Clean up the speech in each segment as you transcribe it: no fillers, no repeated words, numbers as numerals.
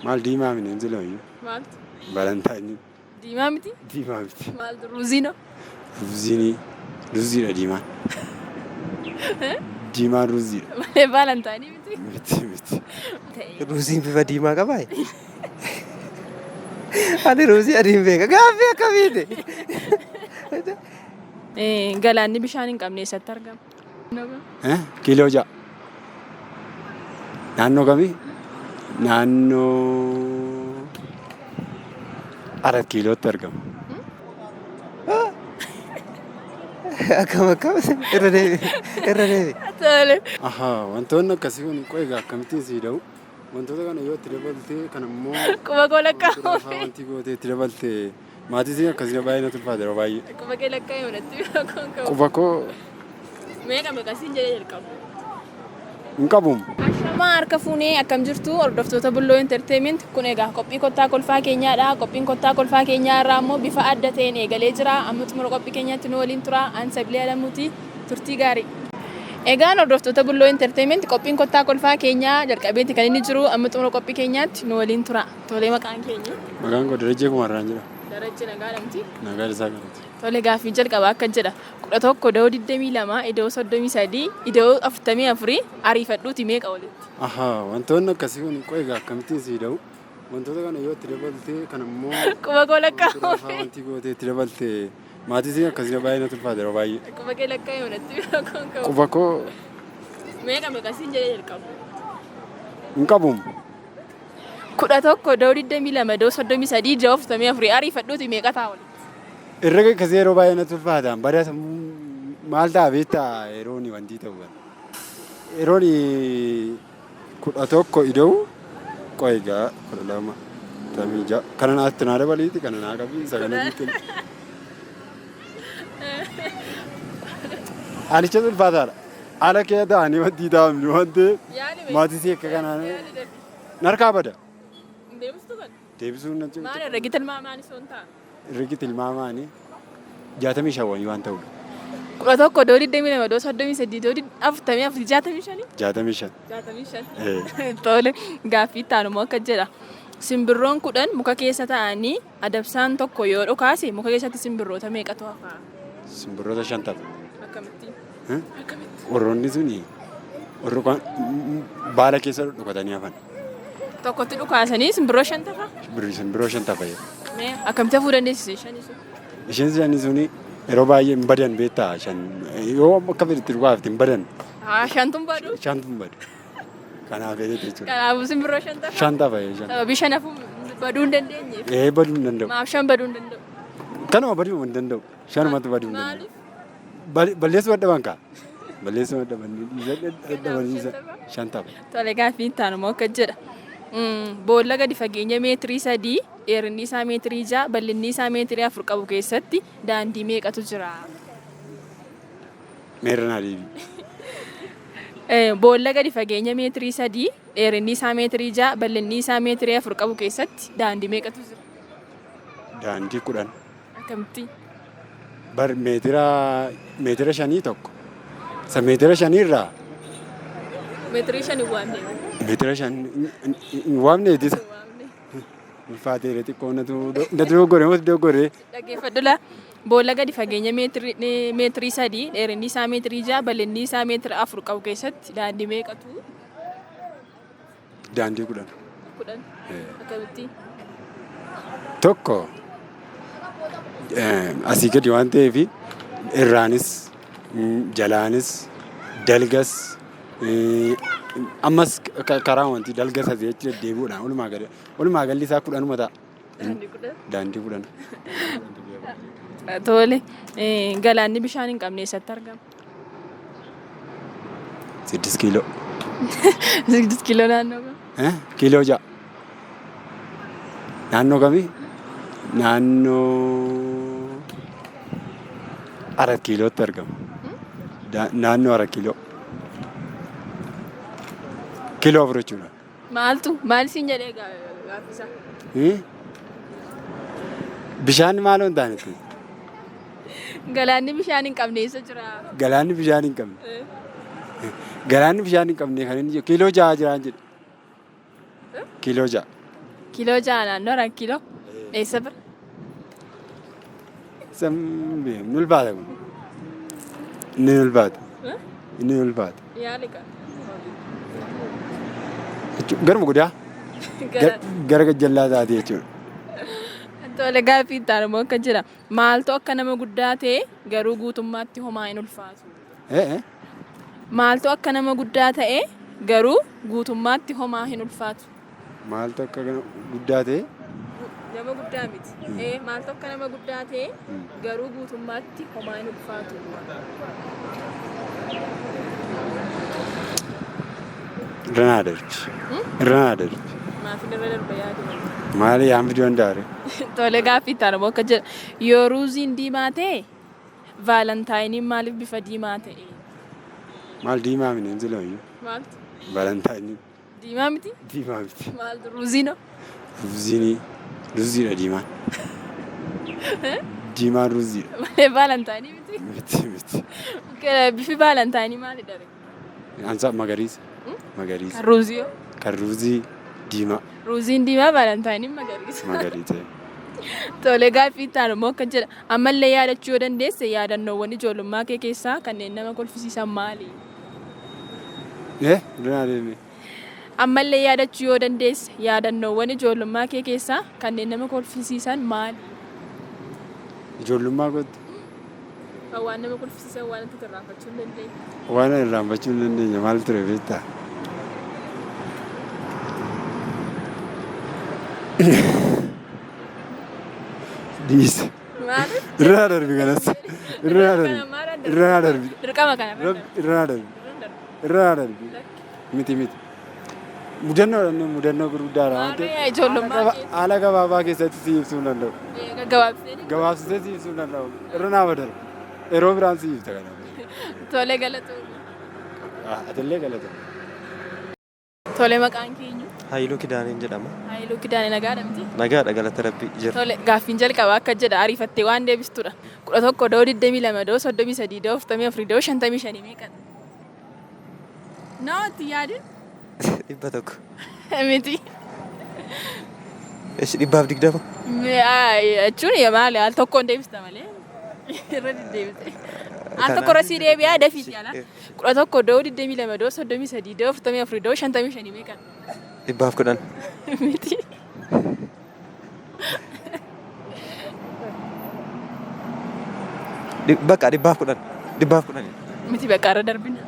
Maal diimaa miti hin ziloomyu. Maaltu? Balantaayini. Diimaa miti? Diimaa miti. Maaltu ruuziinoo? Ruuziidha diimaan. Diimaan ruuziidha. Malee baalantaayinii miti? Miti. Ruuziin bifa diimaa qabaa? Ani ruuzii adiin beeka. Gaaffii akkamiiti? Galaanni bishaan hin qabne eessatti argama? Kiiloo ja'a. Naannoo kamii? Naannoo 4 kiilootti argama. Akkam irra deebi. Tole. Wantoonni akkasii kun egaa akkamittiin sii da'u? Wantoota kana yoo itti dabaltee kan ammoo Quba koo lakkaa'uuf. wanti gootee itti dabaltee maatii akkasii baay'ee natti ulfaata yeroo baay'ee. Quba kee lakkaa'ee manatti bira koon qabu. Quba koo Meeqa meeqasiin jedhee jalqabu? hin qabuun. Ashamaa harka fuunee akkam jirtu hordoftoota Bulloo Entertainment kun egaa qophii kottaa kolfaa keenyaadha. Qophiin kottaa kolfaa keenyaa irraa immoo bifa adda ta'een eegalee jira. Amma xumura qophii keenyaatti nu waliin tura. Ani Sabilii Alamuuti. Turtii gaarii. Egaan hordoftoota Bulloo Entertainment qophiin kottaa kolfaa keenyaa jalqabeetti kan inni jiru. Amma xumura qophii keenyaatti nu waliin tura. Tolee maqaan keenya. Maqaan koo Darajjee Kumarraan jira. Darajjee nagaa lamti. Nagaa isaa qabate. Tolee gaaffii jalqabaa akka jedha. 11 idoo 22 idoo 33 idoo 44 ariifadhuuti meeqa walitti? Wantoonni akkasii kun egaa akkamittiin sii da'u? Wantoota kana yoo itti dabaltee kan ammoo Quba koo lakkaa'uuf. wanti gootee itti dabaltee maatii akkasii baay'ee natti ulfaata yeroo baay'ee. Quba kee lakkaa'ee manatti bira koon qabu. Quba koo Meeqa meeqasiin jedhee jalqabu? hin qabuun. 11 idoo 22 idoo 33 idoo 44 ariifadhuuti meeqa ta'a walitti? Irra akkasii yeroo baay'ee natti ulfaata. Bada maal ta'a beektaa yeroon wanti ta'u kana. Yeroon 11 idoo egaa 12 tamija kana naatti naa dabaliiti kana naa qabii sagalee biqil. Alicha ulfaataadha. Ala kee ta'anii wanti taa'amni waan ta'eef maatii akka kanaan narkaa bada. Deebistu kan? Deebisuun natti Maal irra gitilmaa maal isoon ta'a? irratti tilmaamaanii 65 waan ta'udha. 11 idoo 22 idoo 33 idoo 44 65? 65. 65. Tole gaaffii itti immoo akka jedha. Simbirroon 10 muka keessa ta'anii adamsaan tokko yoo dhokaase muka keessatti simbirroota meeqatu hafa? Simbirroota 50. Akkamitti? Warroonni suni baala keessa dhokatanii hafan. Tokkotti dhukaasanii simbirroo 5 tafa? Simbirroo 50 fayyadu. Akkamitti hafuu dandeessise shanii sun? Isheen shanii suni yeroo baay'ee hin badan beektaa yoo akka fedhetti dhugaafti hin badan. Shantun badu? Shantun badu. Kanaaf jedhee jechuudha. Kanaafuu simbirroo 5 tafa? 50 fayyadu. Sababii 5 hafuu baduu hin dandeenyeef? Baduu hin danda'u. Maaf 5 baduu hin danda'u? Kanuma baduu hin danda'u. 5 baduu hin danda'u. Balleessuu dadhaban kaa. Balleessuu dadhaban 50. Tole gaaffii itti immoo akka jedha. Boolla gadi fageenya meetirii 3 dheerinni isaa meetirii 6 bal'inni isaa meetirii 4 qabu keessatti daandii meeqatu jira? Meerranaa deebii. Boolla gadi fageenya meetirii 3 dheerinni isaa meetirii 6 bal'inni isaa meetirii 4 qabu keessatti daandii meeqatu jira? Daandii 10. Akkamitti? Bar meetira 5 tokko. Isa meetira 5 irraa. Meetirii 5 waan deemu. Meetira 5 hin waamneetis. Ulfaatee xiqqoo natu dogoggoree. Dhaggeeffadhu laa. Boolla gadi fageenya meetirii 3 dheerinni isaa meetirii 6 bal'inni isaa meetirii 4 qabu keessatti daandii meeqatu? Daandii 10. 10. Akkamitti? Tokko asii gadi waan ta'eef irraanis jalaanis dalgas ammas karaa wanti dalgas asii achi deddeebi'uudhaan walumaa galli isaa 10 ta'a. Daandii 10. Tole galaanni bishaan hin qabne eessatti argama? 6 kiiloo. 6 kiiloo naannoo kam? Kiiloo 6. Naannoo kamii? Naannoo 4 kiilootti argama. Naannoo 4 kiiloo. Kiiloo 4 jechuudha. Maal siin jedhee gaaffisaa? Bishaan maaloo hin taanetti? Galaanni bishaan hin qabne eessa jira? Galaanni bishaan hin qabne. Galaanni bishaan hin qabne kan inni jiru kiiloo 6 jiraan jedhe. Kiiloo 6. Kiiloo ja'a naannoo kiiloo. Eessa bira? Ni ulfaata kun. Ni ulfaata. Ni ulfaata. Yaali qaba. Garuma guddaa. Gara gajjallaa taate jechuudha. Tole gaaffii itti aanu akka jira. Maaltu akka nama guddaa ta'e garuu guutummaatti homaa hin ulfaatu? Maaltu akka nama guddaa ta'e garuu guutummaatti homaa hin ulfaatu? Maaltu akka guddaa ta'e? Nama guddaa miti. Maaltu akka nama guddaa ta'e garuu guutummaatti homaa hin ulfaatu? Irranaa darbi. Irranaa darbi. Maafin irra darba yaadu? Maali yaan viidiyoon daare? Tole gaaffii itti aanu akka jira. Yoo ruuziin diimaa ta'e vaalantaayiniin maaliif bifa diimaa ta'e? Maal diimaa miti hin ziloonyu? Maaltu? Vaalantaayiniin. Diimaa miti? Diimaa miti. Maaltu ruuziinoo? Ruuziidha diimaan. Diimaan ruuziidha. Malee vaalantaayinii miti? Miti. Bifi vaalantaayinii maalidha? Ansa magariisa. Magariisa. Kan ruuziyoo? Kan ruuzii diimaa. Ruuziin diimaa vaalantaayiniin magariisa. Magariisa. Tole gaaffii itti aanu akka jira. Ammallee yaadachuu yoo dandeesse yaadannoowwan ijoollummaa kee keessaa kanneen nama kolfisiisan maali? Dunaa deemee. Ammallee yaadachuu yoo dandeesse yaadannoowwan ijoollummaa kee keessaa kanneen nama kolfisiisan maali? Ijoollummaa kootti. Waan nama kolfisiisan waan itti irraanfachuu hin dandeenye. Waan irraanfachuu hin dandeenye maal ture beektaa? Diisa. Maali? Irraa darbi kanas. Irraa darbi. Irraa darbi. Dirqama kana. Irraa darbi. Irraa darbi. Miti. Mudannoo gurguddaadha. Ijoollummaa haala gabaabaa keessatti si ibsuu hin danda'u. Gabaabsitee si ibsuu hin danda'u. Irra naa badala. Yeroo biraan si ibsa kana. Tole galatoomna. Atillee galatoomna. Tole maqaan keenya. Haayiluu Kidaaneen jedhama. Haayiluu Kidaanee nagaadha miti? Nagaadha galata rabbii jira. Tole gaaffiin jalqabaa akka jedha ariifattee waan deebistudha. 11 doo 22 doo 33 doo 44 doo 55 meeqa? Naatti yaadin? 100. Miti. 120. Jechuun maali al tokkoon deebista malee irra deddeebite. Al tokko irra sii deebi'aa dafiiti ala. 11 doo 22 doo 33 doo 44 doo 55 meeqa? 110. Miti. Bakka 110. 110. Miti bakka irra darbina.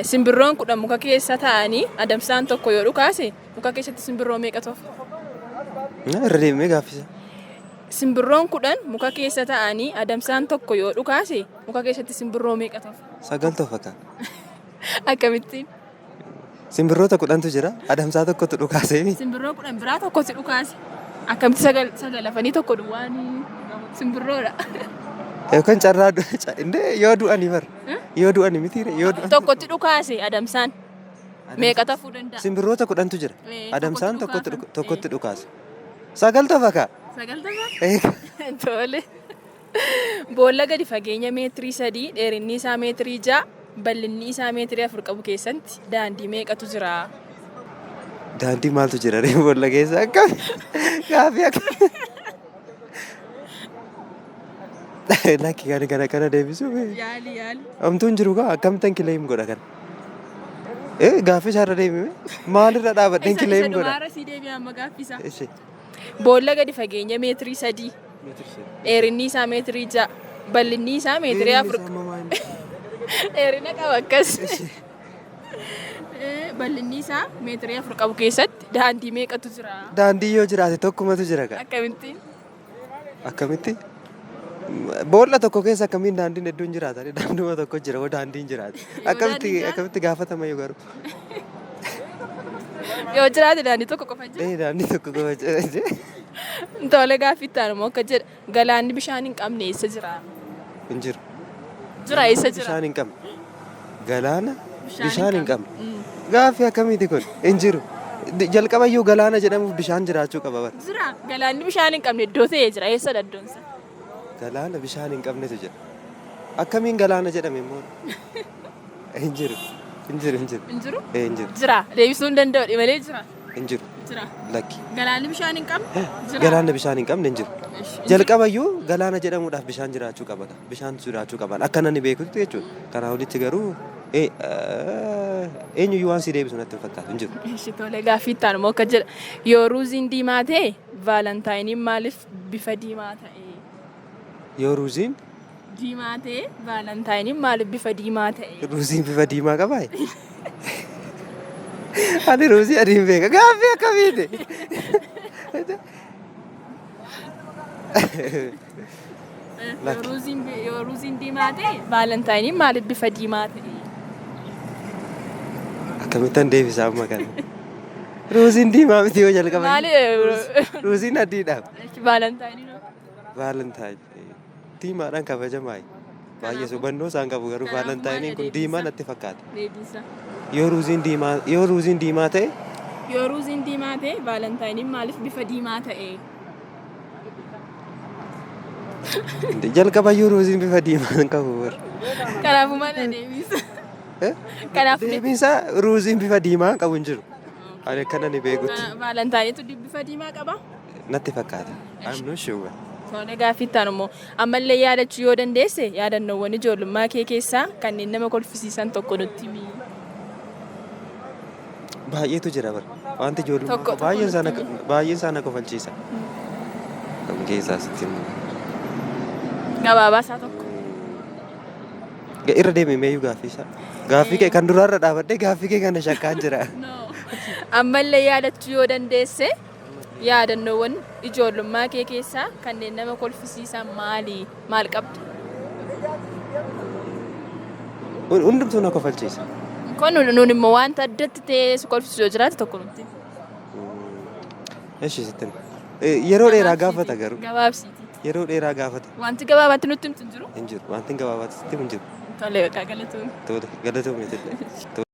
Simbirroon 10 muka keessa taa'anii adamsaan tokko yoo dhukaase muka keessatti simbirroo meeqa toofa? Irra deemee gaaffisa. Simbirroon 10 muka keessa taa'anii adamsaan tokko yoo dhukaase muka keessatti simbirroo meeqa toofa? 9 toofa kan. Akkamittiin? Simbirroota 10tu jira. Adamsaa tokkotu dhukaasee. Simbirroo 10 biraa tokkotu dhukaase. Akkamitti sagalafanii tokko duwwaan simbirroodha. Yookaan carraa yoo du'anii bar. Yoo du'anii miti yoo du'an. Tokkotti dhukaase adamsaan meeqa tafuu danda'a? Simbirroota 10tu jira. Adamsaan tokkotti dhukaase. 9 toofa kan. 9 toofa? Tole. Boolla gadi fageenya meetirii 3 dheerinni isaa meetirii 6 bal'inni isaa meetirii 4 qabu keessatti daandii meeqatu jira? Daandii maaltu jira boolla keessa akkam gaaffii akkam. Lakki kana deebisuu. Yaali. Omtuun jiru kaa akkamitti kileem godha kana? Gaaffii isaarra deemime maalirra dhaabadhe kileem godha? Maara sii deebi'aa amma gaaffisa. Boolla gadi fageenya meetirii 3 dheerinni isaa meetirii 6 bal'inni isaa meetirii 4 dheerina qaba akkas. Bal'inni isaa meetirii 4 qabu keessatti daandii meeqatu jira? Daandii yoo jiraate tokkumatu jira kan. Akkamittiin? Akkamitti? Boolla tokko keessa akkamiin daandiin hedduun jiraata? Daandiima tokko jira hoo daandiin jiraate. Akkamitti gaafatama yoo garuu? Yoo jiraate daandii tokko qofa jira? Daandii tokko qofa jira. Tole gaaffii itti aanu akka jedha galaanni bishaan hin qabne eessa jira? Hin jiru. Jira eessa jira? Bishaan hin qabne. Galaana bishaan hin qabne. Gaaffii akkamiiti kun? Hin jiru. Jalqabayyuu galaana jedhamuuf bishaan jiraachuu qaba bara. Jira. Galaanni bishaan hin qabne iddoo ta'ee jira. Eessa iddoonsa? Galaana bishaan hin qabnetu jira. Akkamiin galaana jedhame immoo? Hin jiru. Hin jiru. Hin jiru? Hin jiru. Jira. Deebisuu hin danda'u malee jira. hin jiru. Jira. Lakki. Galaanni bishaan hin qabne? Jira. Galaanni bishaan hin qabne hin jiru. Jalqabayyuu galaana jedhamuudhaaf bishaan jiraachuu qaba. Bishaan jiraachuu qaba. Akka namni beekutti jechuudha. Kanaa olitti garuu eenyuyyuu waan si deebisu natti hin fakkaatu hin jiru. Ishi tole gaaffii itti aanu immoo akka jedha yoo ruuziin diimaa ta'e vaalentaayiniin maaliif bifa diimaa ta'e? Yoo ruuziin Diimaa ta'e vaalentaayiniin maaliif bifa diimaa ta'e? ruuziin bifa diimaa qabaa? Ani ruuzii adiin beeka. Gaaffii akkamiiti? Yoo ruuziin diimaa ta'e vaalentaayiniin maaliif bifa diimaa ta'e? Akkamittan deebisaa amma kana? Ruuziin diimaa miti yoo jalqaba. Maali? Ruuziin adiidhaaf. Vaalentaayiniin Vaalentaayin diimaadhaan kabajamaa. Baay'ee hubannoo isaan qabu garuu vaalentaayiniin kun diimaa natti fakkaata. deebisa. Yoo ruuziin diimaa ta'e Yoo ruuziin diimaa ta'e vaalentaayiniin maaliif bifa diimaa ta'e? jalqaba yoo ruuziin bifa diimaa hin qabu bara. Kanaafuu malee deebisa. Kanaafuu Deebiinsa ruuziin bifa diimaa qabu hin jiru. Ani akkana ni beekutti vaalentaayiniitu bifa diimaa qaba? natti fakkaata. I'm not sure. Tole gaaffii itti aanu immoo ammallee yaadachuu yoo dandeesse yaadannoowwan ijoollummaa kee keessaa kanneen nama kolfisiisan tokko nutti himi. Baay'eetu jira bara. Wanti ijoollummaa baay'een isaa na kofalchiisa. Kam keessaa sitti himu. Gabaabaa isaa tokko. Irra deemee meeyyuu gaaffii isaa. Gaaffii kee kan duraarra dhaabadhee gaaffii kee kana shakkaan jira. Ammallee yaadachuu yoo dandeesse yaadannoowwan ijoollummaa kee keessaa kanneen nama kolfisiisan maal qabdu? Hundumtuu na kofalchiisa. Kun nuun immoo wanta addatti ta'ee si kolfisiisu yoo jiraate tokko nutti. Eshi sitti yeroo dheeraa gaafata garuu. Gabaabsiiti. Yeroo dheeraa gaafata. Wanti gabaabaatti nutti himtu hin jiru? Hin jiru. Wanti gabaabaatti sitti hin jiru. Tole galatoomii. Galatoomii.